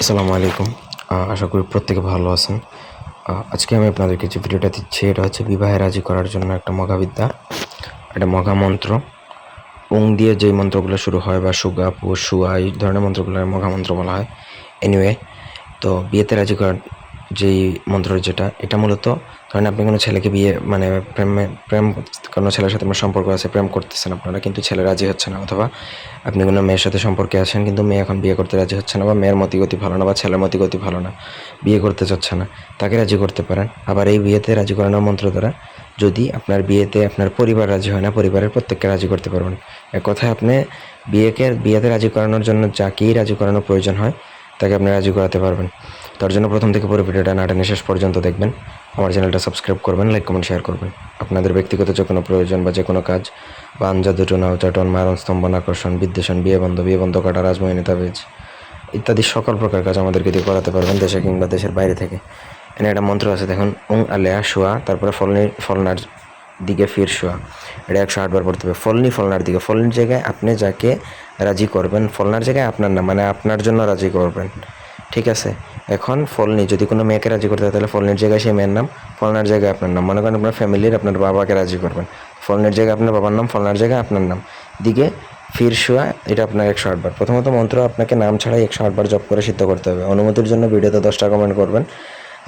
আসসালামু আলাইকুম। আশা করি প্রত্যেকে ভালো আছেন। আজকে আমি আপনাদেরকে যে ভিডিওটা দিচ্ছি এটা হচ্ছে বিবাহে রাজি করার জন্য একটা মহাবিদ্যা, একটা মহামন্ত্র। ওং দিয়ে যেই মন্ত্রগুলো শুরু হয় বা সুগা পু সুয়া এই ধরনের মন্ত্রগুলোর মহামন্ত্র বলা হয়। এনিওয়ে, তো বিয়েতে রাজি করার যেই মন্ত্র যেটা, এটা মূলত ধরেন আপনি কোনো ছেলেকে বিয়ে মানে প্রেম কোনো ছেলের সাথে আপনার সম্পর্ক আছে, প্রেম করতেছেন আপনারা, কিন্তু ছেলে রাজি হচ্ছে না, অথবা আপনি কোনো মেয়ের সাথে সম্পর্কে আছেন কিন্তু মেয়ে এখন বিয়ে করতে রাজি হচ্ছে না, বা মেয়ের মতিগতি ভালো না, বা ছেলের মতিগতি ভালো না, বিয়ে করতে চাচ্ছে না, তাকে রাজি করতে পারেন। আবার এই বিয়েতে রাজি করানোর মন্ত্র দ্বারা যদি আপনার বিয়েতে আপনার পরিবার রাজি হয় না, পরিবারের প্রত্যেককে রাজি করতে পারবেন। এক কথায় আপনি বিয়েতে রাজি করানোর জন্য যাকেই রাজি করানোর প্রয়োজন হয় তাকে আপনি রাজি করাতে পারবেন। তার জন্য প্রথম থেকে পুরো ভিডিওটা না টেনে শেষ পর্যন্ত দেখবেন। আমার চ্যানেলটা সাবস্ক্রাইব করবেন, লাইক কমেন্ট শেয়ার করবেন। আপনাদের ব্যক্তিগত যে কোনো প্রয়োজন বা যে কোনো কাজ, বান জাদুটনা উচাটন মারণ স্তম্ভন আকর্ষণ বিদ্বেষণ বিয়ে বন্ধ কাটা রাজমোহিনী তাবিজ ইত্যাদি সকল প্রকার কাজ আমাদেরকে দিয়ে করাতে পারবেন, দেশে কিংবা দেশের বাইরে থেকে। এখানে একটা মন্ত্র আছে দেখুন, উং আলেয়া শোয়া, তারপরে ফলনার দিকে ফির শোয়া। এটা 108 বার পড়তে হবে। ফলনার দিকে, ফলনির জায়গায় আপনি যাকে রাজি করবেন, ফলনার জায়গায় আপনার নাম, মানে আপনার জন্য রাজি করবেন। ঠিক আছে? এখন ফলনি যদি কোনো মেয়েকে রাজি করতে হয় তাহলে ফলনির জায়গায় সেই মেয়ের নাম, ফলনার জায়গায় আপনার নাম। মনে করেন আপনার ফ্যামিলির আপনার বাবাকে রাজি করবেন, ফলনির জায়গায় আপনার বাবার নাম, ফলনার জায়গায় আপনার নাম, দিকে ফির শোয়া। এটা আপনার 108 বার। প্রথমত মন্ত্র আপনাকে নাম ছাড়াই 108 বার জপ করে সিদ্ধ করতে হবে। অনুমতির জন্য ভিডিওতে 10টা কমেন্ট করবেন,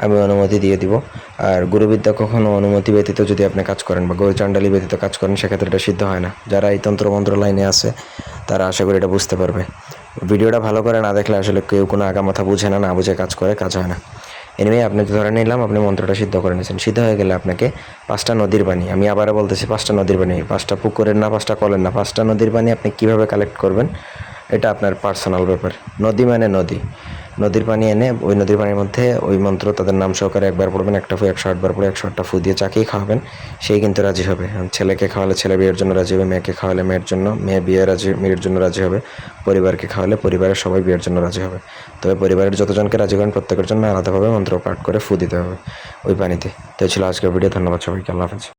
আমি অনুমতি দিয়ে দিব। আর গুরুবিদ্যা কখনো অনুমতি ব্যতীত যদি আপনি কাজ করেন বা গৌরচাণ্ডালী ব্যতীত কাজ করেন, সেক্ষেত্রে এটা সিদ্ধ হয় না। যারা এই তন্ত্রমন্ত্র লাইনে আছে তারা আশা করি এটা বুঝতে পারবে। ভিডিওটা ভালো করে না দেখলে আসলে কেউ কোনো আগামাথা বুঝে না, না বুঝে কাজ করে, কাজ হয় না। এনিওয়ে, আপনি ধরে নিলাম আপনি মন্ত্রটা সিদ্ধ করে নিয়েছেন। সিদ্ধ হয়ে গেলে আপনাকে 5টা নদীর পানি, আমি আবারও বলতেছি 5টা নদীর পানি, 5টা পুকুরের না, 5টা কলের না, 5টা নদীর পানি আপনি কীভাবে কালেক্ট করবেন এটা আপনার পার্সোনাল ব্যাপার। নদী মানে নদীর পানি এনে ওই নদীর পানির মধ্যে ওই মন্ত্র তাদের নাম সহকারে একবার পড়বেন, একটা ফু 108 বার পড়ে 108টা ফু দিয়ে চাকেই খাওয়াবেন, সেই কিন্তু রাজি হবে। ছেলেকে খাওয়ালে ছেলে বিয়ের জন্য রাজি হবে, মেয়েকে খাওয়ালে মেয়ের জন্য, মেয়ে বিয়ের জন্য রাজি হবে, পরিবারকে খাওয়ালে পরিবারের সবাই বিয়ের জন্য রাজি হবে। তবে পরিবারের যতজনকে রাজি করেন প্রত্যেকের জন্য আলাদাভাবে মন্ত্র পাঠ করে ফু দিতে হবে ওই পানিতে। তো ছিল আজকের ভিডিও। ধন্যবাদ সবাইকে। আল্লাহ হাফেজ।